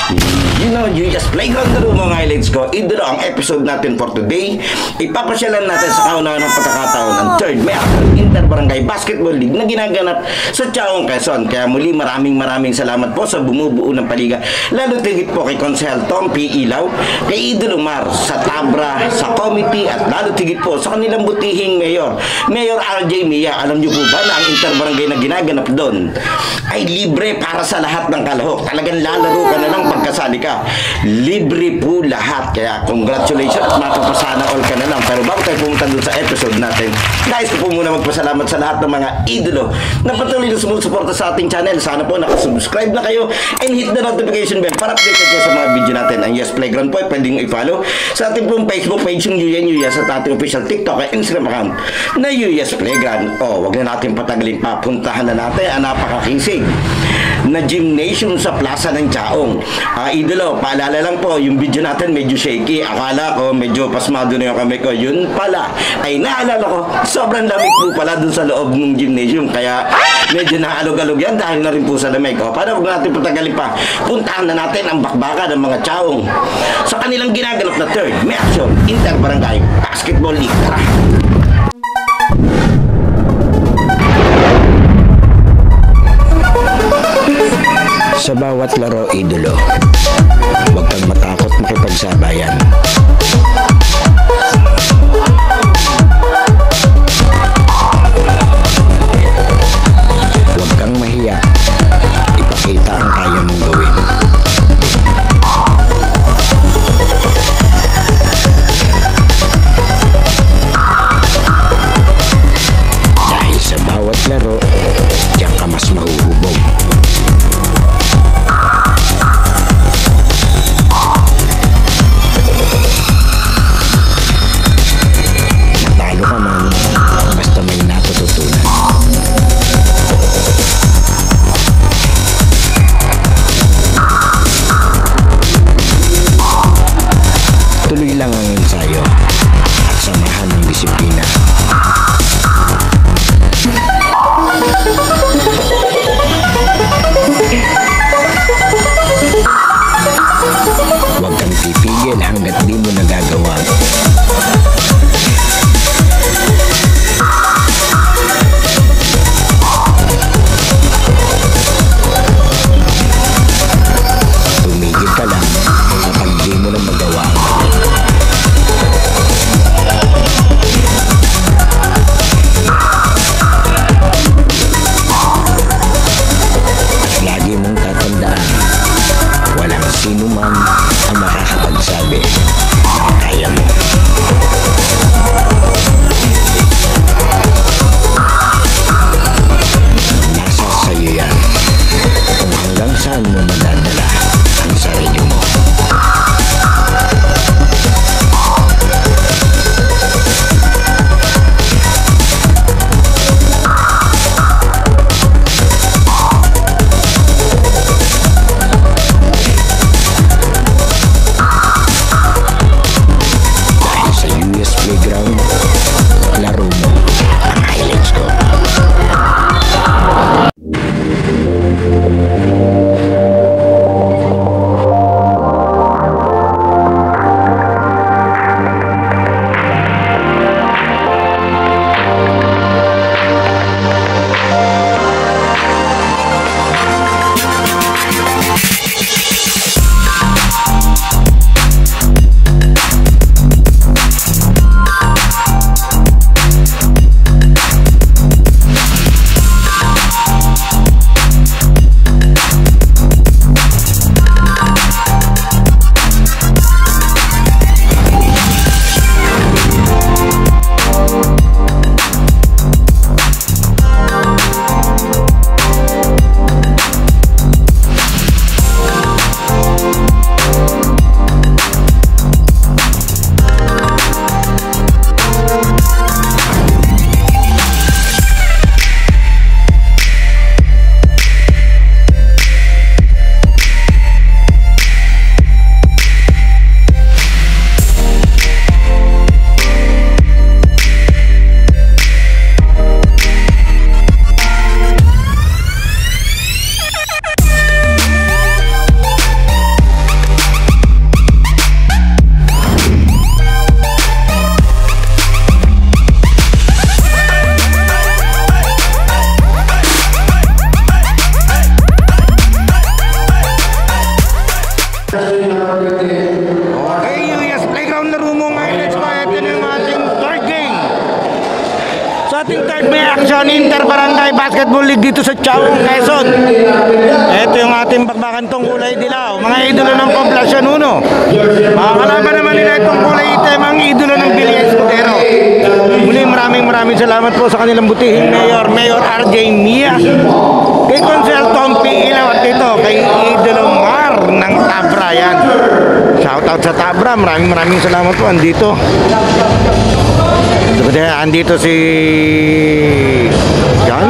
You know, you just playground na mga highlights ko. Idolo ang episode natin for today. Ipapasyalan natin sa kauna ng pagkakataon ang third may Inter-Barangay Basketball League na ginaganap sa Chaong, Quezon. Kaya muli maraming salamat po sa bumubuo ng paliga. Lalo tigit po kay Consel Tom P. Ilaw, kay Idolo Mar sa Tabra, sa committee, at lalo tigit po sa kanilang butihing mayor, Mayor RJ Mia. Alam niyo po ba na ang Inter-Barangay na ginaganap doon ay libre para sa lahat ng kalahok. Talagang lalaro ka na lang pagkasali ka. Libre po lahat. Kaya congratulations at mapapasana all ka na lang. Pero bago tayo pumunta doon sa episode natin, guys, ko po muna magpasalamat sa lahat ng mga idolo na patuloy na sumusuporta sa ating channel. Sana po nakasubscribe na kayo and hit the notification bell para updated kayo sa mga video natin. Ang Yes Playground po ay pwedeng i-follow sa ating pong Facebook page yung Yuya sa ating official TikTok at Instagram account na Yes Playground. Wag na natin patagalin pa. Puntahan na natin ang napakakisig na gymnasium sa Plaza ng Chaong. Idolo, paalala lang po, yung video natin medyo shaky. Akala ko medyo pasmado na yung kamay ko. Yun pala, ay naalala ko, sobrang lamig po pala dun sa loob ng gymnasium. Kaya medyo naalog-alog yan dahil na rin po sa lamig. Para huwag natin patagalin pa, puntahan na natin ang bakbaka ng mga Chaong sa kanilang ginaganap na third may action Inter-Barangay Basketball League. Tara! Sa bawat laro, idolo, huwag kang matakot makipagsabayan. Huwag kang mahiya. Ipakita ang kaya mong gawin. Dahil sa bawat laro, diyan ka mas mahuhubog. Tuloy lang ang ensayo at samahan ng disiplina. Huwag kang pipigil hanggat di mo nagagawa. Tumigil ka lang kapag di mo na magawa. Lagi mong tatandaan, walang sino man ang makakapagsabi na kaya mo. Nasa sayo yan kung hanggang saan mo madadala ang sarili mo. Playground, laro mo ang highlights ko. Barangay Basketball League dito sa Chaong, Quezon. Ito yung ating bakbakan tong kulay dilaw, mga idolo ng Poblacion 1. Mga kalaban naman nila itong kulay itim, ang idolo ng Bilya Escudero. Muli maraming salamat po sa kanilang butihing Mayor RJ Mia, kay Consel Tompi Ilaw at dito kay idolo Mar ng Tabra. Yan, shoutout sa Tabra, maraming salamat po. Andito si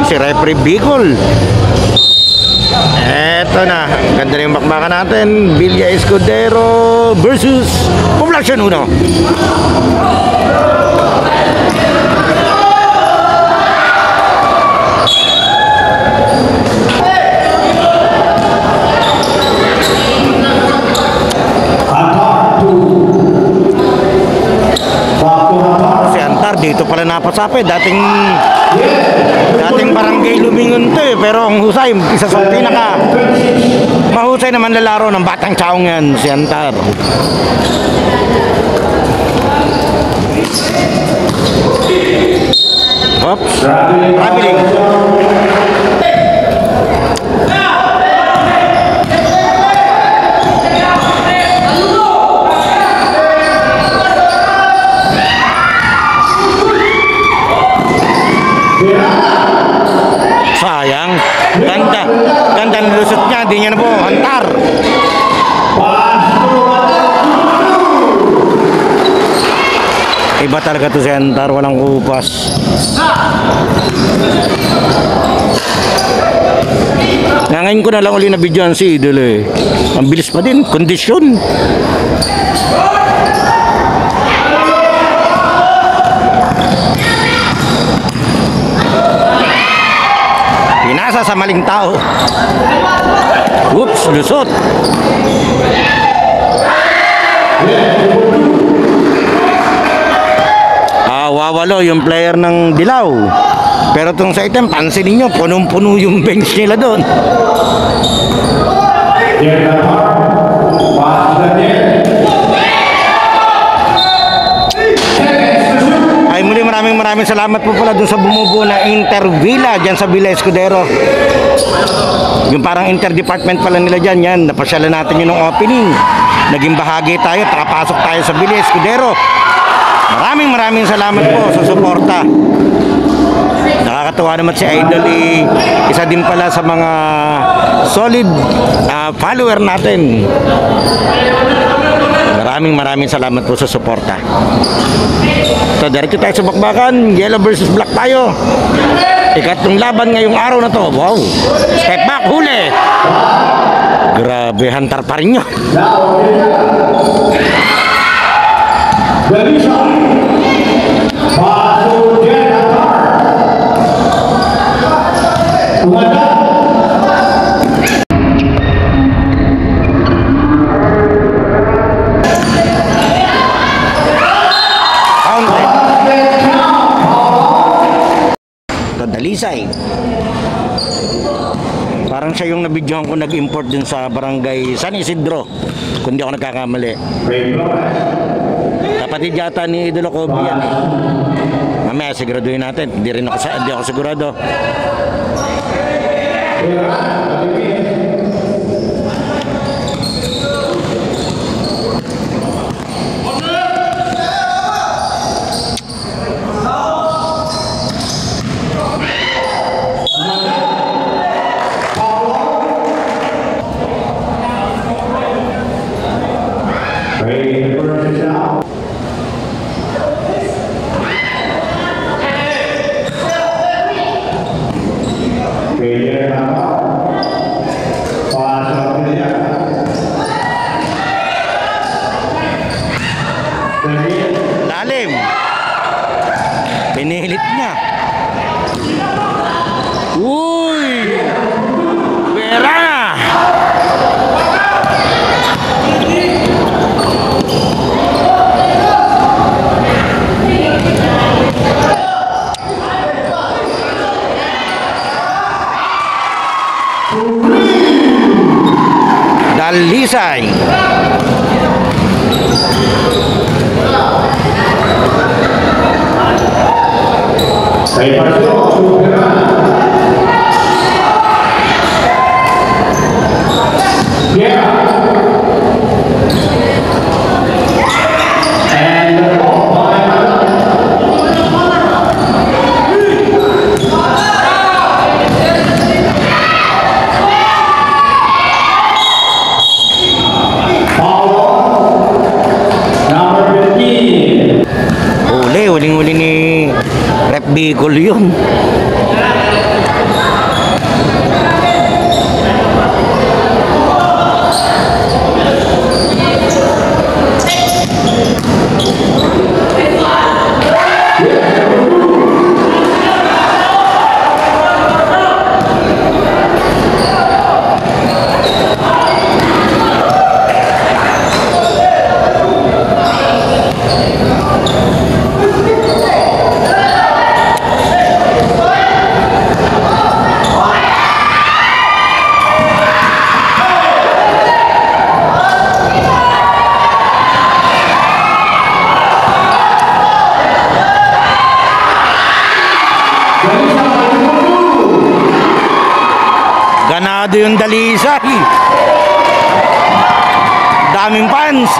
Referee Bicol. Eto na, ganda na yung bakbakan natin. Bilya Escudero versus Poblacion 1. Dito pala napasapit, dating barangay Lumingon to pero ang husay, isa sa pinaka mahusay naman lalaro ng Batang Chaong yan, si Antar. Oops, traveling. Sayang, ganda ng lusot niya, di niya na po Antar. Iba talaga to si Antar, walang kupas. Ngayon ko na lang uli na videoan si Idol eh. Ang bilis pa din, kondisyon. Pinasa sa maling tao. Oops, lusot. Wawalo yung player ng Dilaw. Pero itong sa item, pansinin nyo, punong-puno yung bench nila doon. Ay muli maraming salamat po pala doon sa bumubuo na Intervilla dyan sa Bilya Escudero. Yung parang interdepartment pala nila dyan, yan, napasyalan natin yun ng opening. Naging bahagi tayo, nakapasok tayo sa Bilya Escudero. Maraming salamat po sa suporta. Nakakatuwa naman si Idol, isa din pala sa mga solid follower natin. Maraming salamat po sa suporta. So diretso tayo sa bakbakan, yellow versus black tayo. Ikatlong laban ngayong araw na to. Wow, step back, huli. Grabe, hantar pa rin nyo. Dalisay. Parang siya yung nabidyohan ko nag-import din sa barangay San Isidro, kung di ako nagkakamali. Kapatid yata ni Idolo Kobe yan eh. Mamaya siguraduhin natin. Hindi ako sigurado. Lalim. Pinilit niya. Uy! Pera! Dalisay. Saya Bicol yun. Ganado yung dalisay. Daming fans.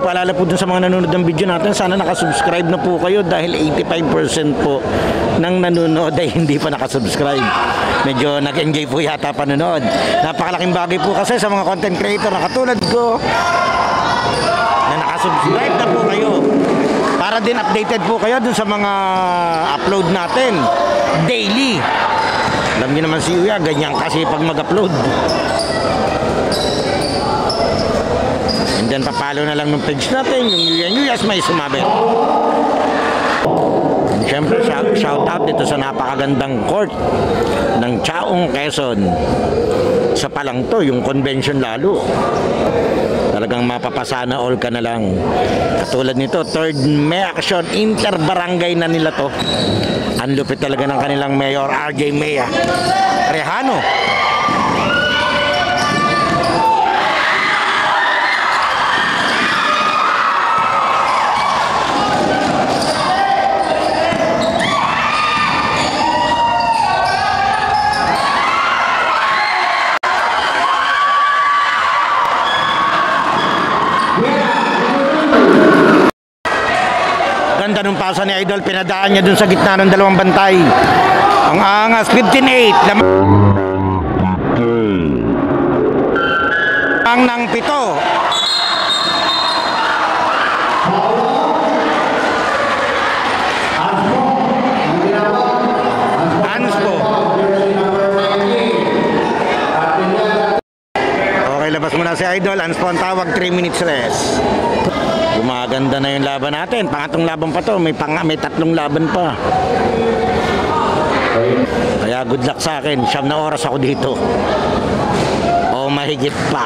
Paalala po dun sa mga nanonood ng video natin, sana nakasubscribe na po kayo dahil 85% po ng nanonood ay hindi pa nakasubscribe. Medyo nag-enjoy po yata panonood. Napakalaking bagay po kasi sa mga content creator na katulad ko na nakasubscribe na po kayo para din updated po kayo dun sa mga upload natin daily. Alam niyo naman si Uya, ganyan kasi pag mag-upload. And then papalo na lang ng page natin, yung Uyas may sumabit. And syempre shout out dito sa napakagandang court ng Chaong, Quezon. Sa palang to, yung convention lalo. Talagang mapapasana all ka na lang. Katulad nito, third May Action Inter-Barangay na nila to. Ang lupit talaga ng kanilang mayor, RJ Mea Rehano. Ganda nung pasa ni Idol, pinadaan niya dun sa gitna ng dalawang bantay. Ang angas, 15-8. Lamang ng 7. Anspo. Okay, labas muna si Idol. Anspo ang tawag, 3 minutes rest. Gumaganda na yung laban natin. Pangatong laban pa to. May 3 laban pa. Kaya good luck sa akin. 9 na oras ako dito. O mahigit pa.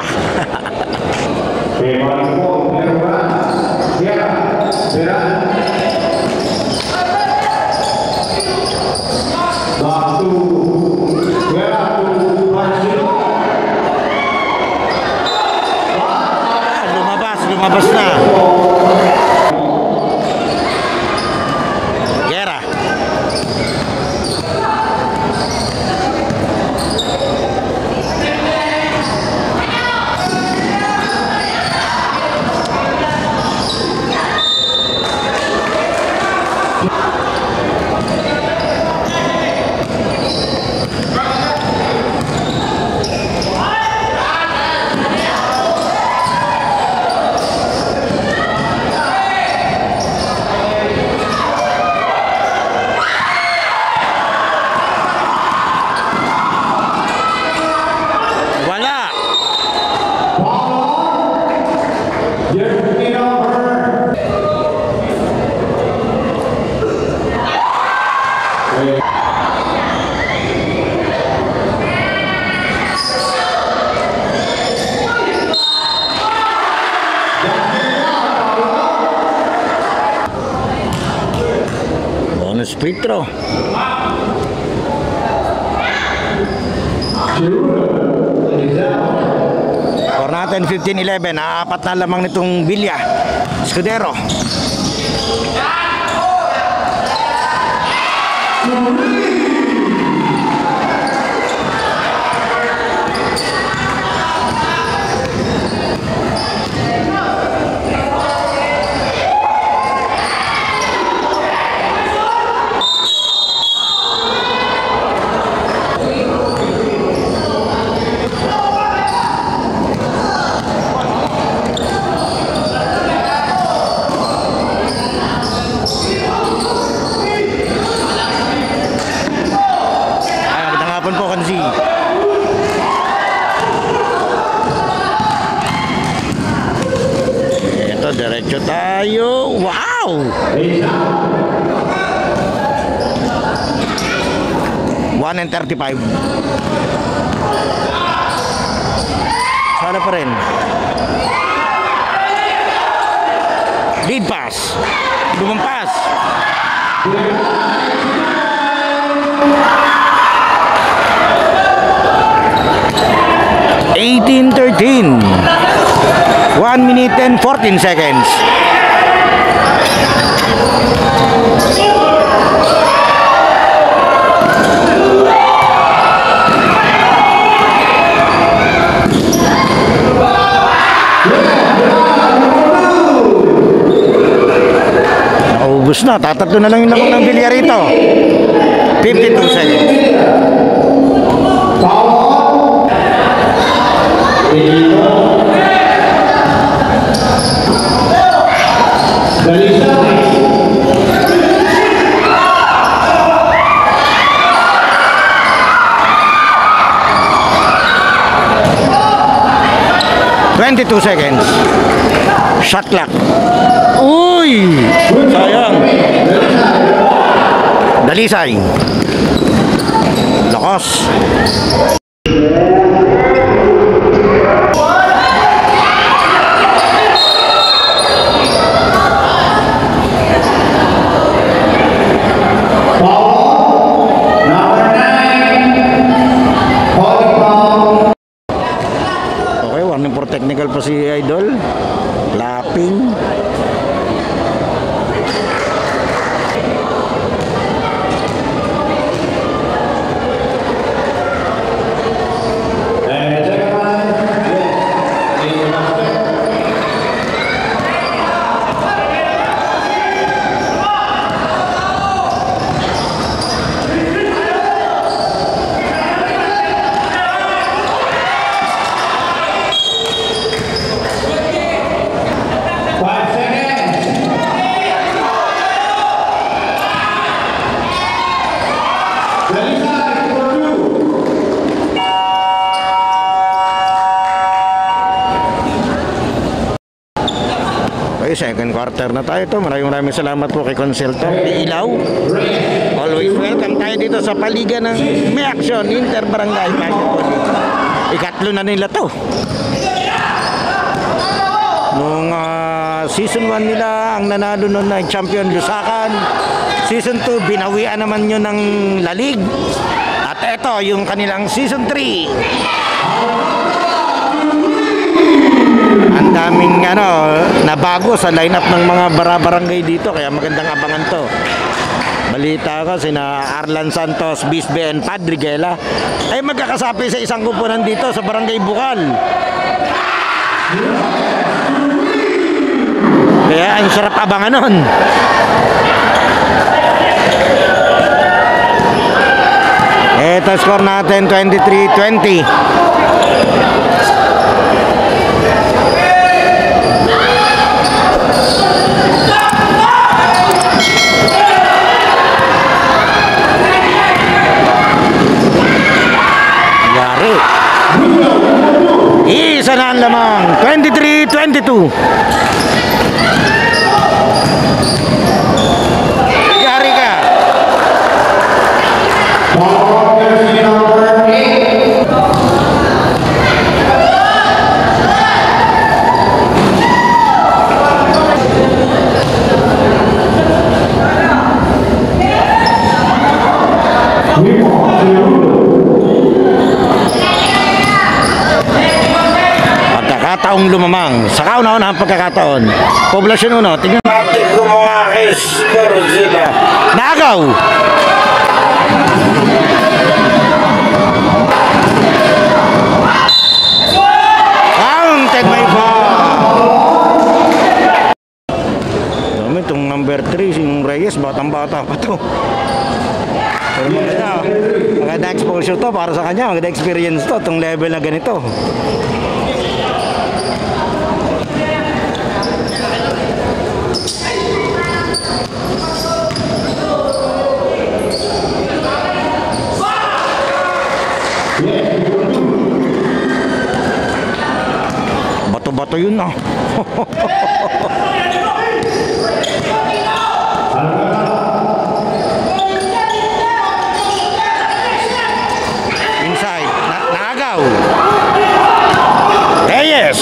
Lumabas na. Gera. Bonus free throw. Score natin 15-11. Apat na lamang nitong Villa Escudero. diretso tayo. Wow! One and 35. Sana pa rin. Lead pass. Lumampas. 18-13. 1 minute and 14 seconds. Naubos na. Tatatlo na lang yung lakot ng bilya rito. 52 seconds. Two seconds. Shot clock. Uy! Sayang. Dalisay. Lakas. Technical pa si Idol. Lapping. Second quarter na tayo to. Maraming salamat po kay Consultor Ilaw. Always welcome tayo dito sa paliga ng May Action Inter-Barangay Basketball. Ikatlo na nila to. Nung season 1 nila, ang nanalo nun na champion Lusakan. Season 2, binawian naman yun ng Lalig. At eto, yung kanilang season 3. Ang daming nabago sa lineup ng mga barangay dito, kaya magandang abangan to. Balita ko sina Arlan Santos, Bisbe and Padriguela ay magkakasapi sa isang kupunan dito sa Barangay Bukal. Kaya ang sarap abangan nun. Ito score natin 23-20. Isa na ang lamang. 23-22. Yari ka. Taong lumamang sa kauna-unahang pagkakataon. Poblasyon 1, tingnan natin kung mga kay-score sila. Nagaw! Counted by foul! Dami itong number 3, yung Reyes, batang-bata pa to. Pero maganda exposure to para sa kanya, maganda experience to, itong level na ganito. Bato-bato yun na. Inside. Naagaw. Reyes.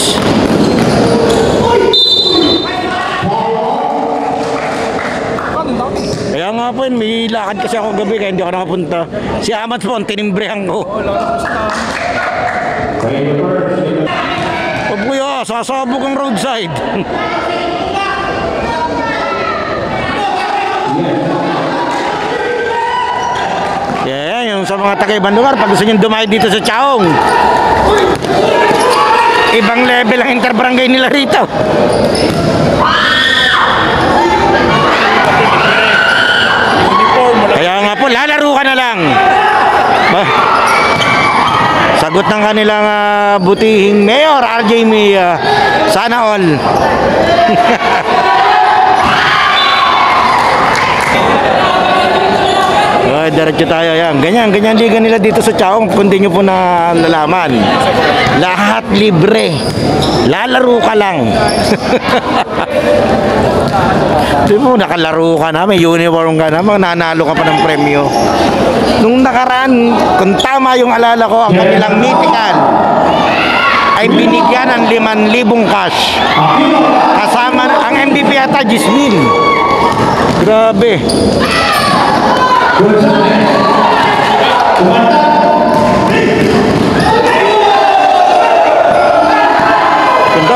Kaya nga po yun, may lakad kasi ako gabi kaya hindi ako nakapunta. Si Amat po, tinimbrehan ko. O kuya, sasabog ang roadside. Yeah, yung sa mga taga-ibang lugar, pag gusto nyo dumayo dito sa Chaong, ibang level ang interbarangay nila rito. Kaya nga po, lalaro ka na lang. Sagot ng kanilang butihing mayor, RJ Mia. Sana all. Diretso tayo yan. Ganyan liga nila dito sa Chaong. Kundi nyo po na nalaman. Lahat libre. Lalaro ka lang. Di mo, nakalaro ka na, may uniform ka na, nanalo ka pa ng premyo. Nung nakaraan, kung tama yung alala ko, ang kanilang mythical ay binigyan ng 5,000 cash. Kasama, ang MVP ata, 10,000. Grabe.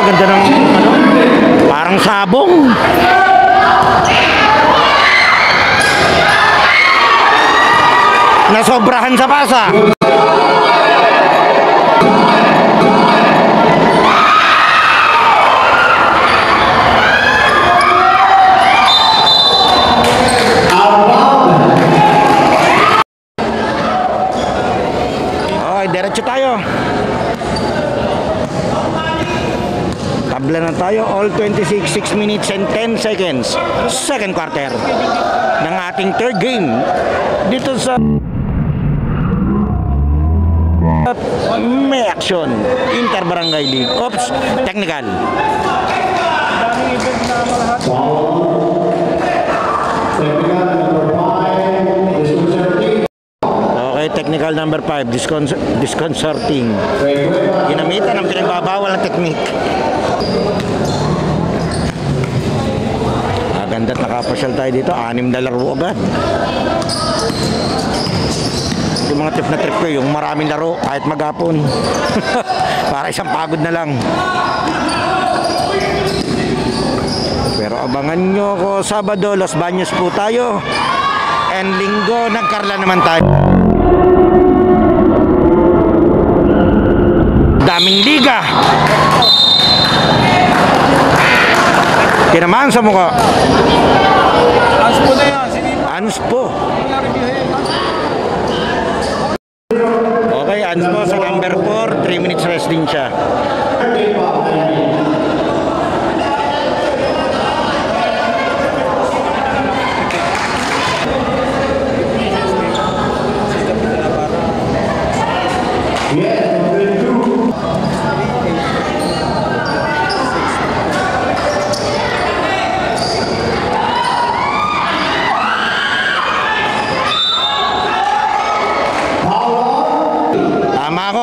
Ganda ng ano, parang sabong. Nasobrahan sa pasa. Okay, diretso tayo. Tabla na tayo, all 26, 6 minutes and 10 seconds. Second quarter ng ating third game dito sa may action Interbarangay League. Oops, technical. Okay, technical number 5, disconcerting. Ginamitan ang pinagbabawal ng technique. Ganda't nakapasyal tayo dito, 6 na laro agad. Yung mga trip na trip ko, yung maraming laro kahit maghapon. Para isang pagod na lang. Pero abangan nyo ko Sabado, Los Baños po tayo. And Linggo, nagkarla naman tayo. Daming liga. Tinamaan sa mukha. Ans po na yan. Ans po. Okay, Ans po sa number 4. 3 minutes rest din siya.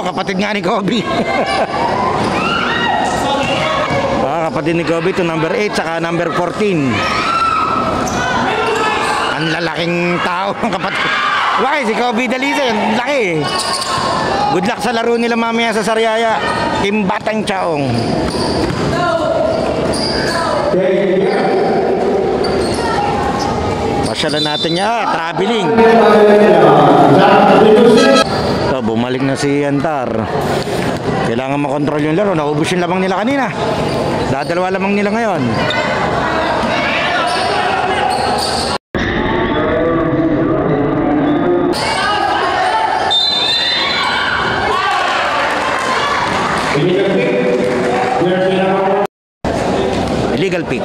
Kapatid nga ni Kobe. Kapatid ni Kobe to number 8 saka number 14. Ang lalaking tao ng kapatid. Why? Si Kobe Dalisa yun. Laki. Good luck sa laro nila mamaya sa Sariaya. Team Batang Chaong. Pasyalan natin niya. Traveling. So, bumalik na si Antar. Kailangan makontrol yung laro. Naubos yung lamang nila kanina. Dadalawa lamang nila ngayon. Illegal pick.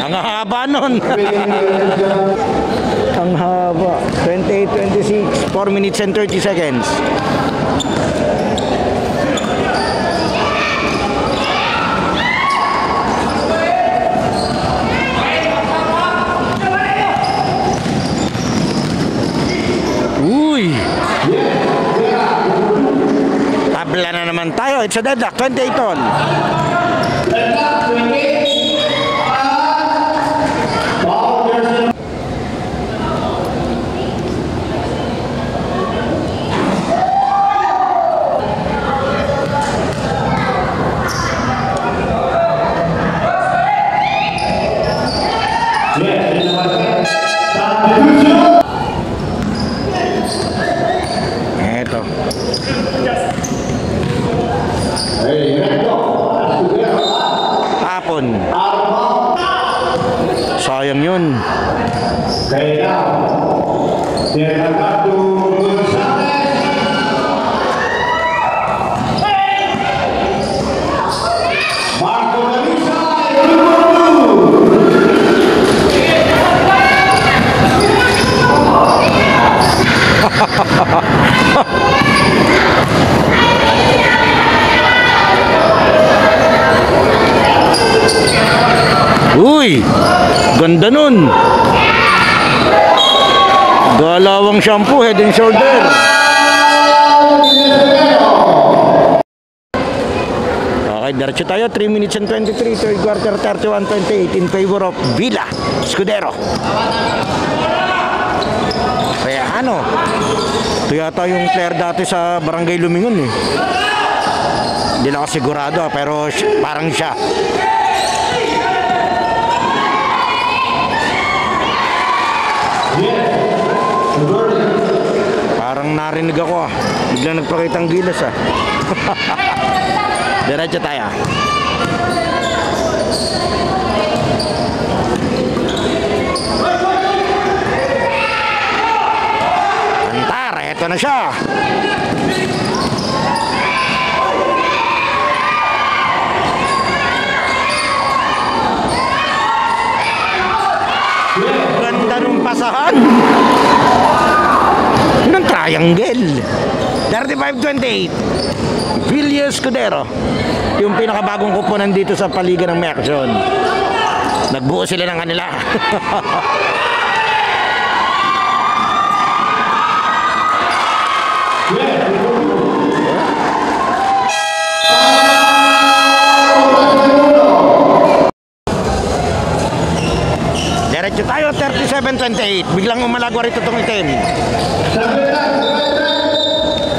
Ang haba nun. Ang haba. 28-26. 4 minutes and 30 seconds. Uy! Tabla na naman tayo. It's a deadlock. 28 all. Eto. Tapon. Sayang yun. Uy, ganda nun. Galawang shampoo, head and shoulder. Okay, diretso tayo. 3 minutes and 23, third quarter, 31-28 in favor of Villa Escudero. Kaya ano, ito yata yung player dati sa Barangay Lumingon eh. Hindi lang ako sigurado pero parang siya. Parang narinig ako ah. Biglang nagpakita ang gilas ah. Diretso tayo. Antar, eto na siya. Ganda nung pasahan. Yun ang triangle. 35-28 Villa Escudero, yung pinakabagong kupunan dito sa paliga ng Mexion. Nagbuo sila ng kanila. Diretso tayo. 37-28. Biglang umalagwa rito itong itim.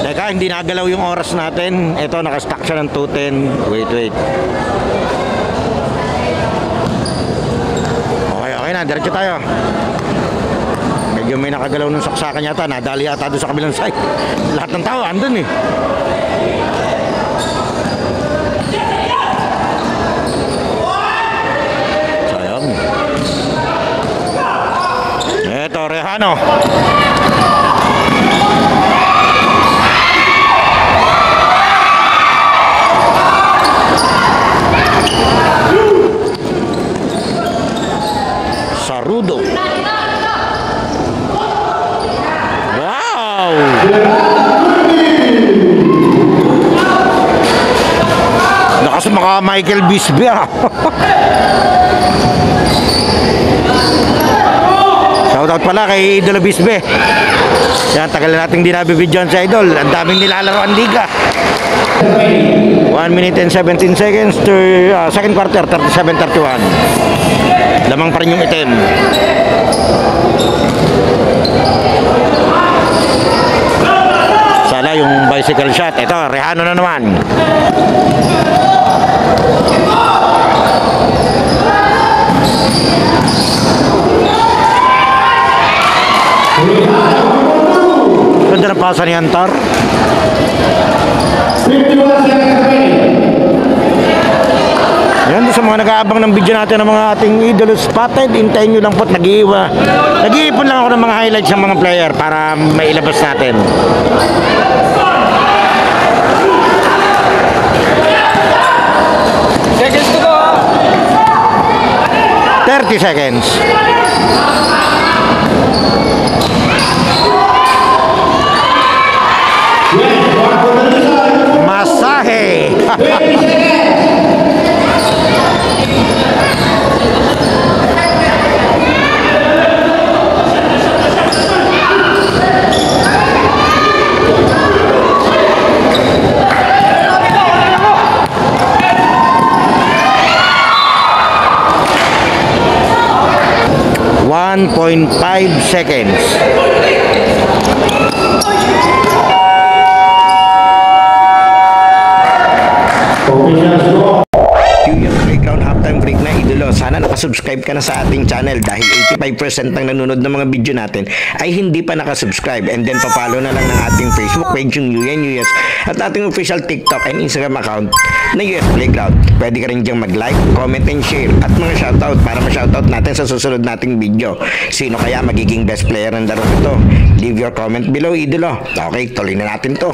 Teka, hindi nagalaw yung oras natin. Ito, nakastack siya ng 2:10. Wait. Okay na, diretso tayo. Medyo may nakagalaw ng saksakan yata. Nadali yata doon sa kabilang side. Lahat ng tao, andun eh. Sayang. Eto, Rehano. Sarudo. Wow! Lakas maka Michael Bisbee ah. Shoutout pala kay Idol Bisbee. Yan, tagal na nating di nabibidyoan sa Idol. Ang daming nilalaro ang liga. 1 minute and 17 seconds to second quarter, 37-31. Lamang pa rin yung itim. Sala yung bicycle shot. Ito, Rehano na naman. Ganda na pasa ni Antar. 51 seconds remaining. Yan, sa mga nag-aabang ng video natin ng mga ating idol spotted, hintayin nyo lang po. Nag-iipon lang ako ng mga highlights ng mga player para mailabas natin. Seconds to go. 30 seconds. Masahe. 20 seconds. 1.5 seconds. Yung playground halftime break na idolo, sana nakasubscribe ka na sa ating channel dahil 85% ng nanonood ng mga video natin ay hindi pa nakasubscribe, and then papalo na lang ng ating Facebook page yung UNUS at ating official TikTok and Instagram account na US Playground. Pwede ka rin diyang mag-like, comment and share at mga shoutout para ma-shoutout natin sa susunod nating video. Sino kaya magiging best player ng laro ito? Leave your comment below, idolo. Okay, tuloy na natin to.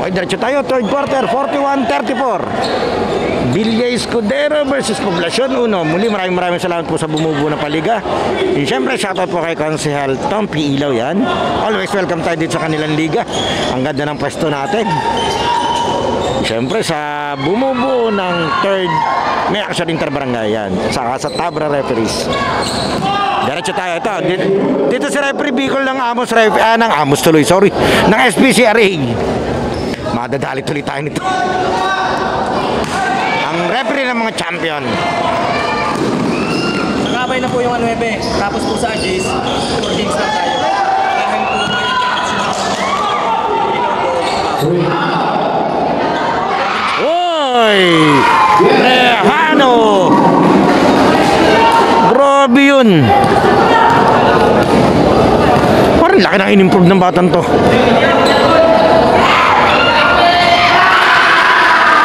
Okay, diretso tayo. Third quarter, 41-34. Villa Escudero versus Poblacion 1. Muli, maraming salamat po sa bumubuo na paliga. And syempre, shoutout po kay Konsehal Tom P. Ilaw yan. Always welcome tayo dito sa kanilang liga. Ang ganda ng pwesto natin. Syempre, sa bumubuo ng third, may action interbarangay yan. Saka sa Tabra referees. Diretso tayo. Ito, dito si referee Bicol ng ng SPCRA. Madadali tuloy tayo nito. Ang referee ng mga champion. Nakabay na po yung 9. Tapos po sa Agis, 4 games lang tayo. Dahil po Oy! Rehano! Grabe yun. Parang laki ng in-improve ng batang to.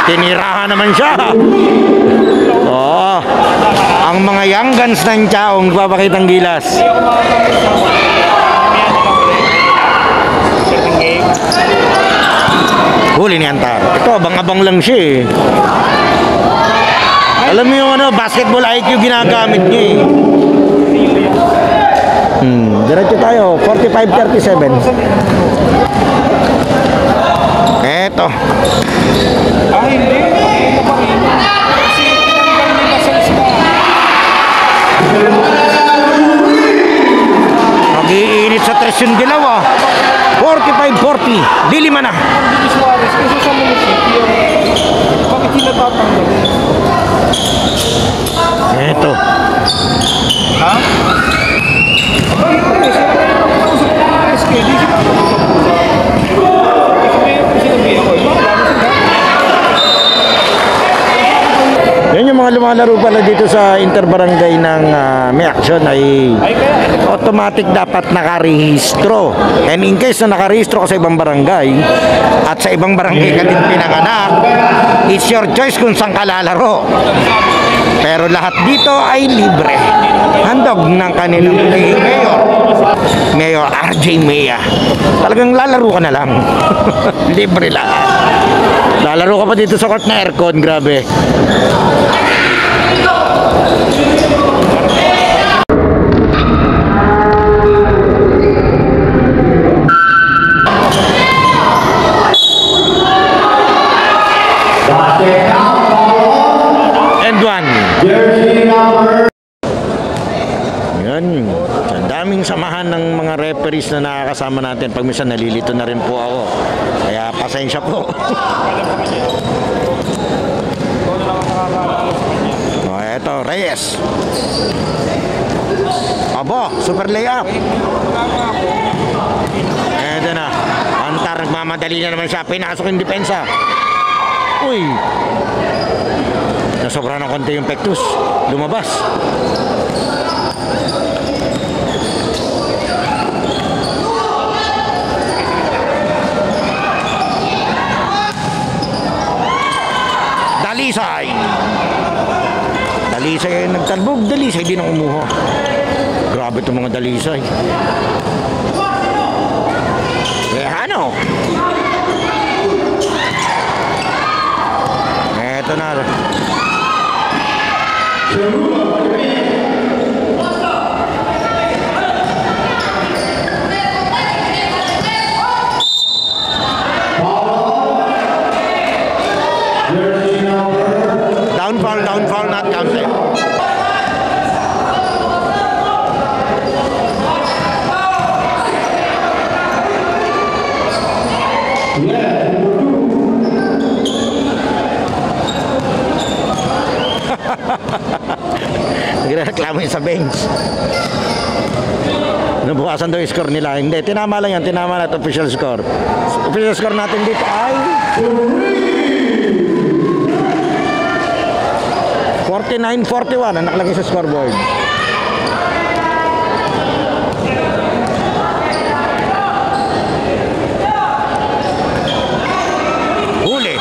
Tinirahan naman siya. Oh, ang mga young guns ng Chaong papakitang gilas. Huli ni Antar. Ito, abang-abang lang siya eh. Alam mo yung basketball IQ ginagamit niya eh. Diretso tayo, 45-37. Eto. hindi. Ito pa rin. Kasi tinanggal nila sa lista. Mag-iinit sa tres yung dilaw ah. 45-40. Dilima na. Hindi Suarez. Kasi sa munisipyo. Bakit sila tatanggalin? Eto. Ha? Kasi sila na yung nakausap ko ng SK. Di sila yan yung mga lumalaro pala dito sa interbarangay ng may action ay automatic dapat nakarehistro. And in case na nakarehistro ka sa ibang barangay at sa ibang barangay ka din pinanganak, it's your choice kung saan ka lalaro. Pero lahat dito ay libre. Handog ng kanilang Mayor RJ Mea. Talagang lalaro ka na lang. Libre lahat. Lalaro ka pa dito sa court na aircon, grabe. And one. Yan. Ang daming samahan ng mga referees na nakakasama natin. Pag minsan nalilito na rin po ako. Kaya pasensya po. Oh, eto, Reyes. Abo, super layup. Eto na. Antar, nagmamadali na naman siya. Pinasok yung depensa. Uy. Nasobra ng konti yung Pectus. Lumabas. Dalisay ay nagtalbog. Dalisay din ang umuha. Grabe itong mga Dalisay. Rehano. Ito na. Down foul, not counted. Nagreklamo yun sa bench. Nabukasan daw yung score nila. Hindi, tinama lang yan. Tinama na ito official score. Official score natin dito ay 49-41 ang nakalagay sa scoreboard. Huli.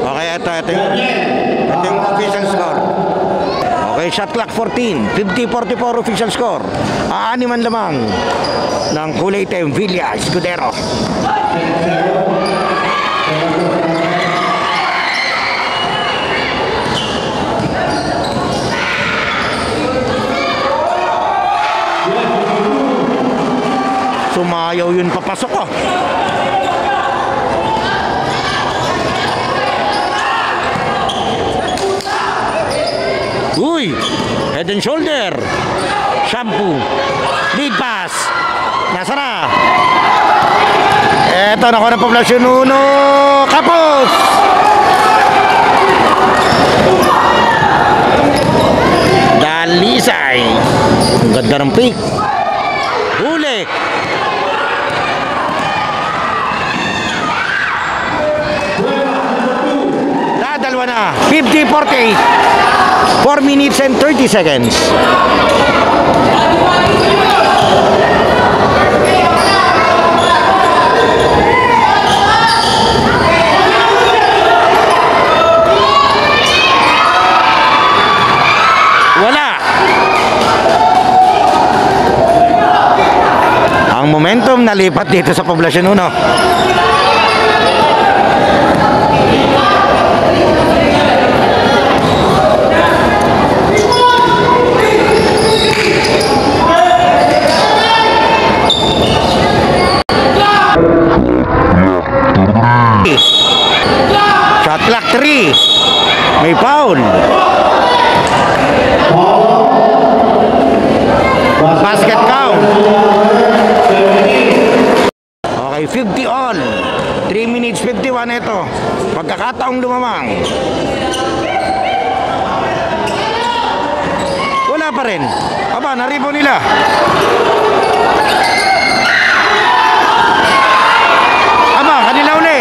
Okay, ito yung official score. Okay, shot clock 14. 50-44 official score. Aaniman lamang ng kulay itim Villa Escudero. Sumayaw yun, papasok ko. Uy, head and shoulder. Shampoo. Lead pass. Nasa na? Eto, nakuha ng poblasyon 1. Kapos. Dalisay. Ang ganda ng pick. Huli. Dalawa na. 50-48. 4 minutes and 30 seconds. Wala. Ang momentum nalipat dito sa poblasyon 1. Shot clock 3. May foul. Basket count. Okay, 50 all. 3 minutes 51 ito. Pagkakataong lumamang. Wala pa rin. Aba, naribo nila. Aba, kanila uli.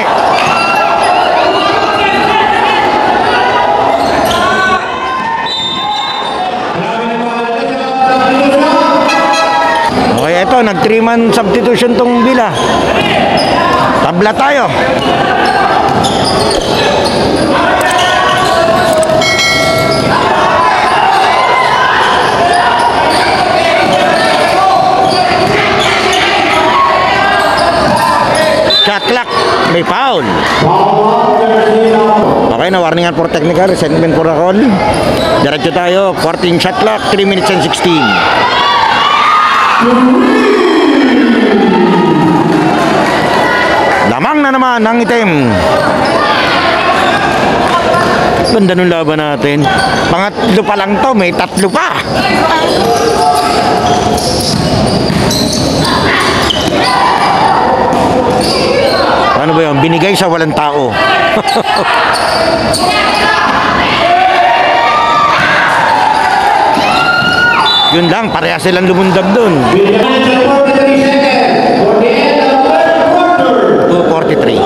Okay, ito, nag 3-man substitution tong Villa. Tabla tayo. Shot clock, may foul. Okay, na warningan for technical, resentment for a call. Diretso tayo, 14 shot clock, 3 minutes and 16. Lamang na naman ang itim. Ganda nung laban natin. Pangatlo pa lang to, may 3 pa. Ano ba yun? Binigay sa walang tao. Yun lang, pareha silang lumundag dun. 2:43.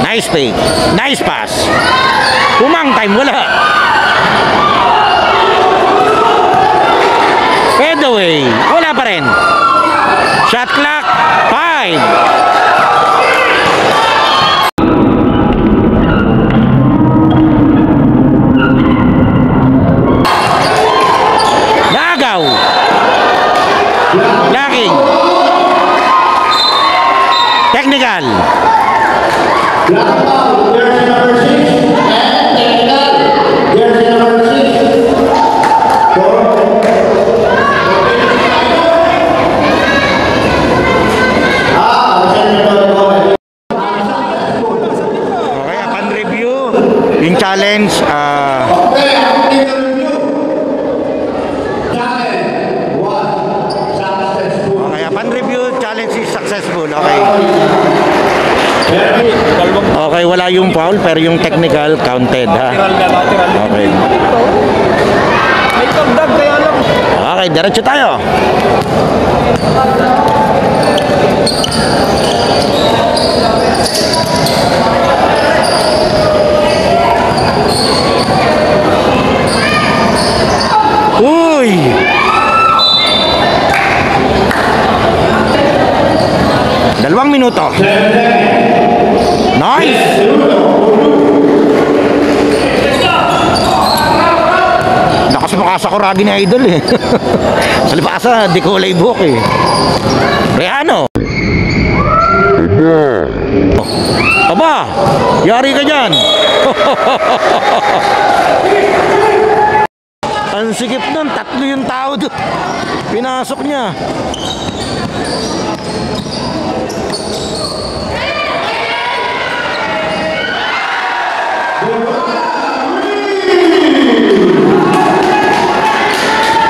Nice play. Nice pass. Umang time, wala. Fade away. Wala pa rin. Shot clock 5. Nagaw. Lacking. Technical. Jersey number 6 and technical. Jersey number 6. Okay, upon review, yung challenge, okay, upon review, challenge is successful. Okay. Okay, wala yung foul, pero yung technical counted, ha? Okay. May tagdag kaya lang. Okay, diretso tayo. Uy! Dalawang minuto. Nice! Lakas makasa ko ragi ni Idol eh. Salipasa, di ko kulay buhok eh. Reano. Aba, yari ka dyan. Ang sikip nun, tatlo yung tao doon. Pinasok niya.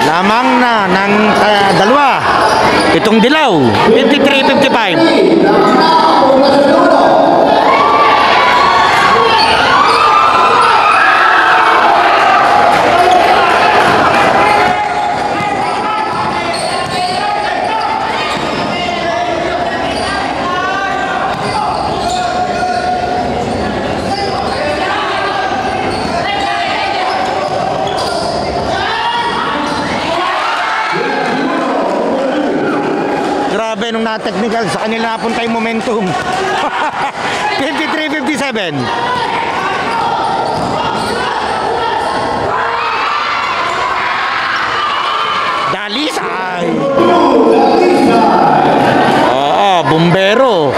Lamang na ng dalawa. Itong dilaw, 53-55. Grabe nung na-technical sa kanila napunta yung momentum. 53-57. Dalisay. Oo, bumbero.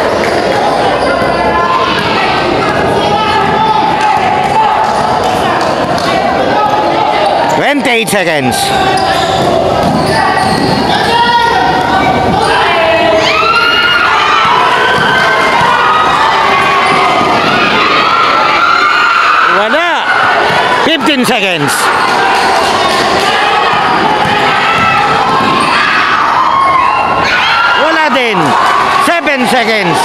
"28 seconds. Wala. 15 seconds. Wala din. 7 seconds.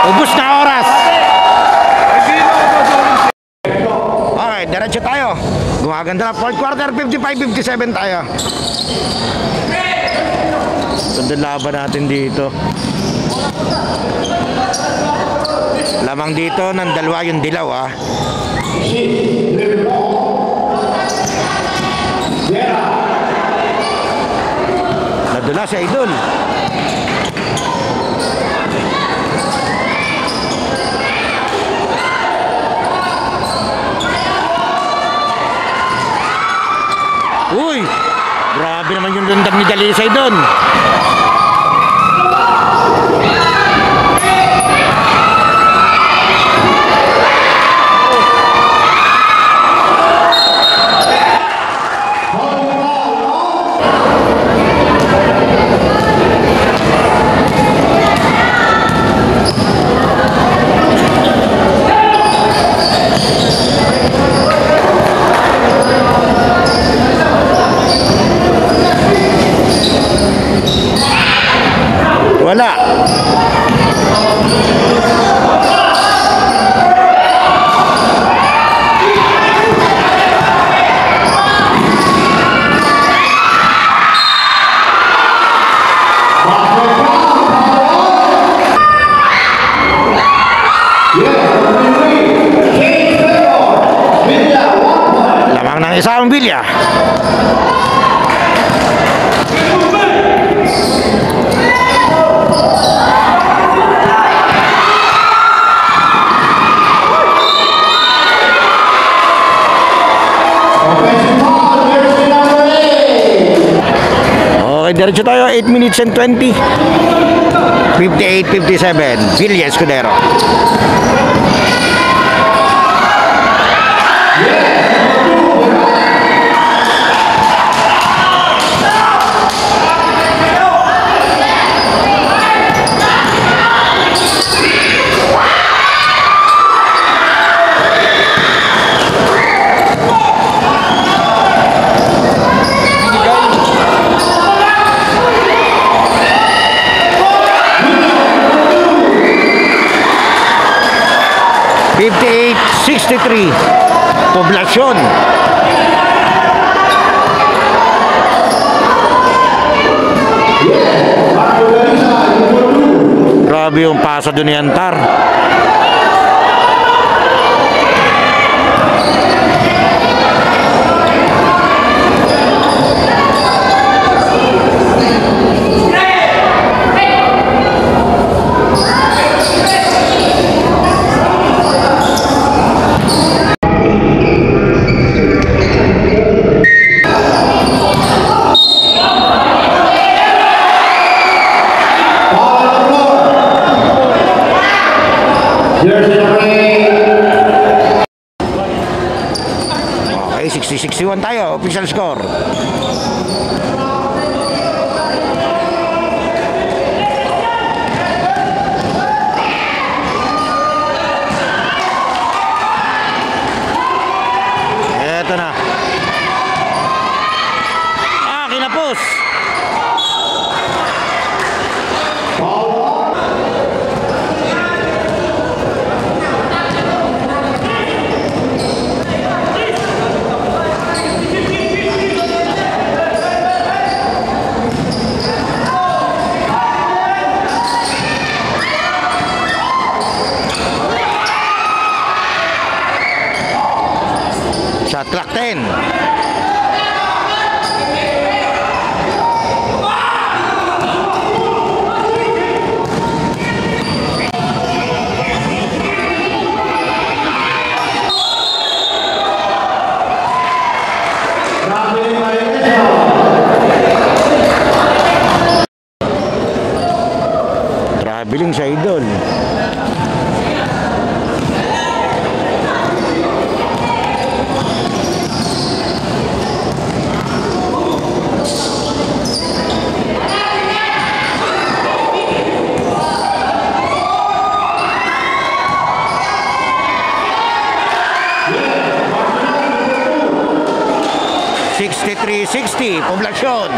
Ubus na oras. Okay, diretso tayo. Gumaganda na. Fourth quarter, 55-57 tayo. Ganda laban natin dito. Lamang dito ng dalawa yung dilaw, ah. Nadula si Idol. Uy! Grabe naman yung lundag ni Dalisay doon. Wala. Lamang ng isang bilya. Offensive foul, jersey number 8. diretso tayo, 8 minutes and 20. 58-57, Villa Escudero. Poblasyon. Grabe yung paso doon ni Antar. Okay, 60-61 tayo. Official score. Eto na. Kinapos. Shot clock 10. Traveling sa Idol. Poblasyon.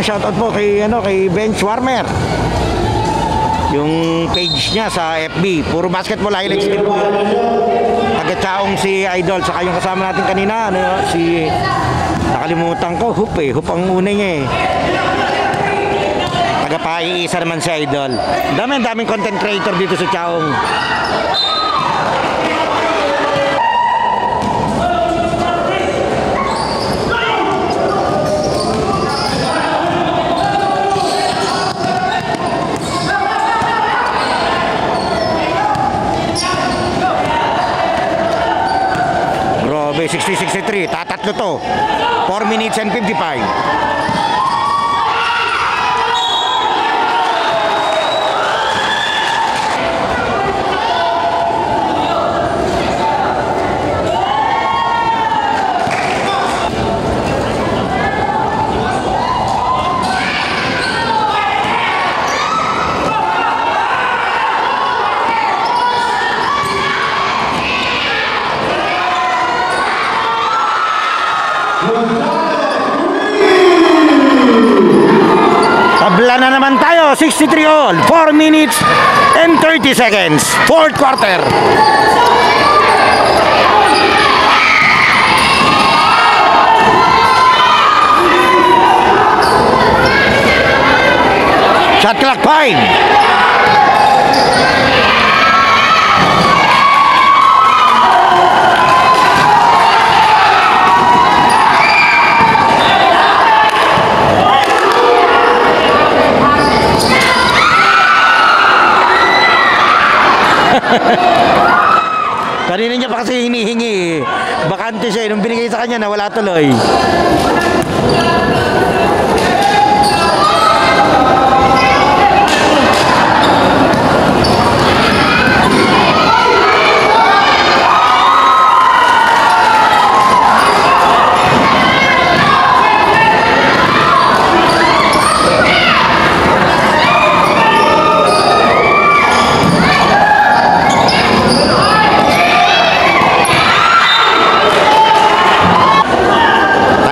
Shoutout po kay Bench Warmer. Yung page niya sa FB, puro basketball highlights din po. Taga-Chaong si Idol, saka yung kasama natin kanina, si nakalimutan ko, Hoop ang una niya Taga-Paiisa naman si Idol. Daming content creator dito sa Chaong. Grabe, 60-63, tatatlo to. 4 minutes and 55. 63 all. 4 minutes and 30 seconds. Fourth quarter. Shot clock 5. Kanina niya pa kasi hinihingi. Bakante siya. Nung binigay sa kanya, nawala tuloy.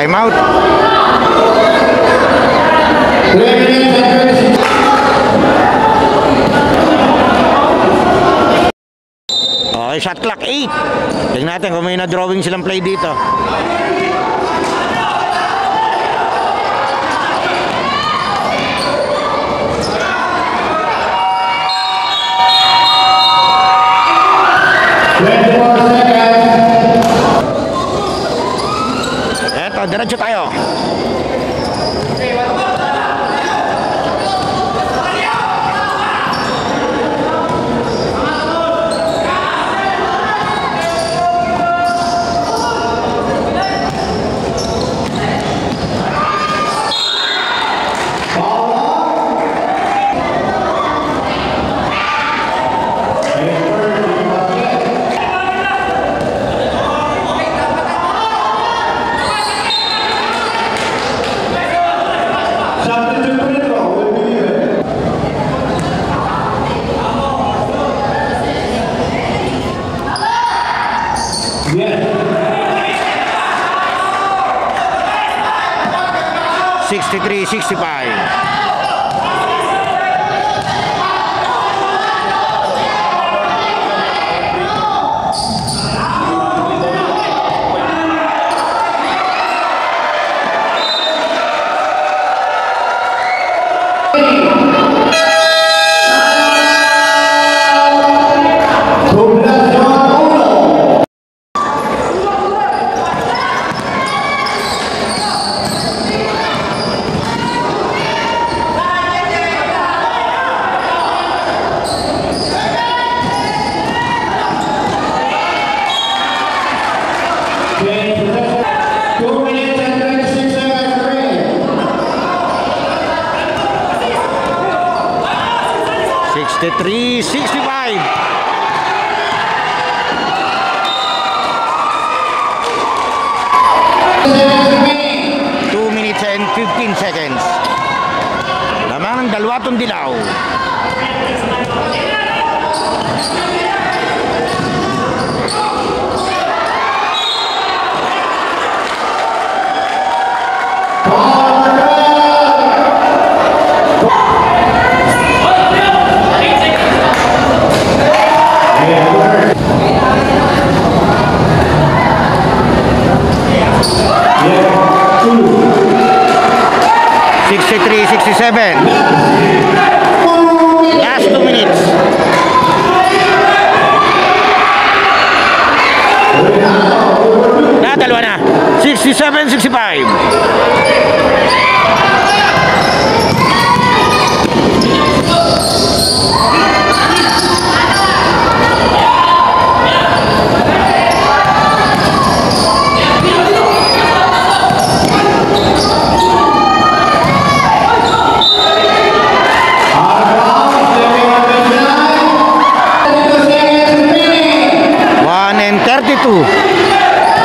Time out. Okay, shot clock 8. Tingnan natin kung may na-drawing silang play dito. Eto, diretso tayo. Yes. 63-65. Three, 65. Two minutes and 15 seconds. Lamang ng dalawatong dilaw. Last 2 minutes. Dalawa na. 67-65.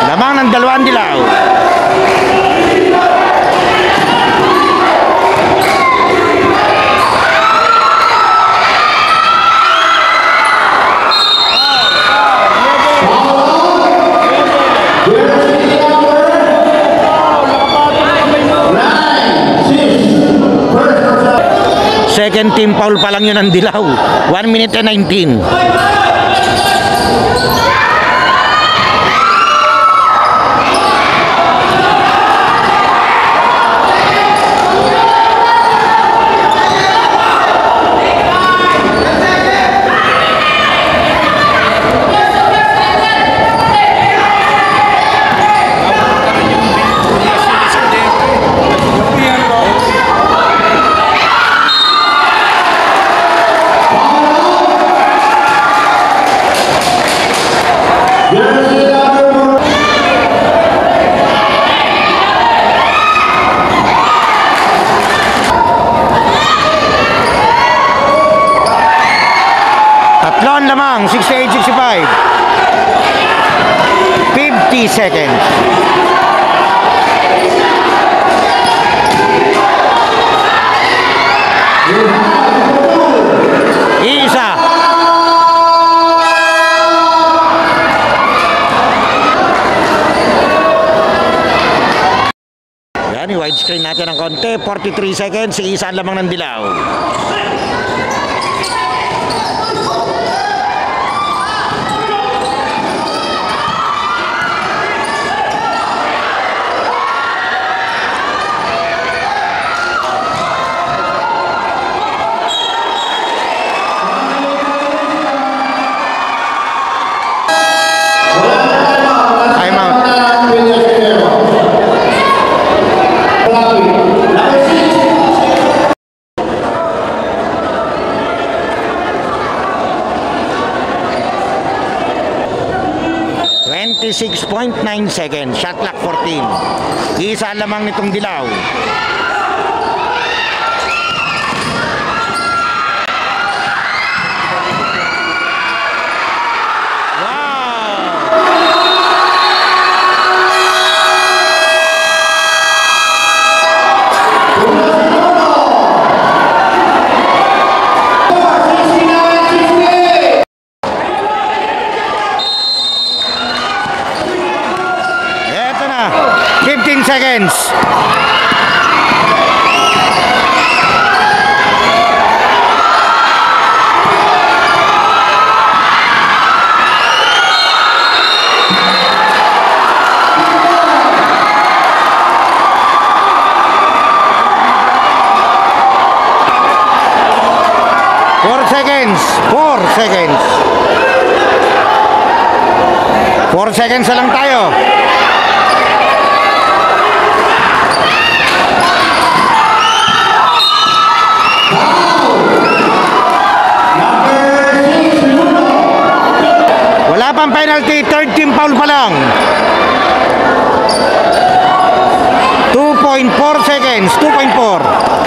Lamang ng dalawang dilaw. Second team foul pa lang yun ang Dilaw. 1 minute and 19. Tatlon lamang, 68-65. 50 seconds. Isa. Yan, i-widescreen natin ng konti. 43 seconds, isa lamang ng Dilaw. .9 seconds, shot clock 14. Isa lamang nitong Dilaw. Eto na, 15 seconds. Four seconds. 4 seconds na lang tayo. Wala pang penalty, third team foul pa lang. 2.4 seconds, 2.4.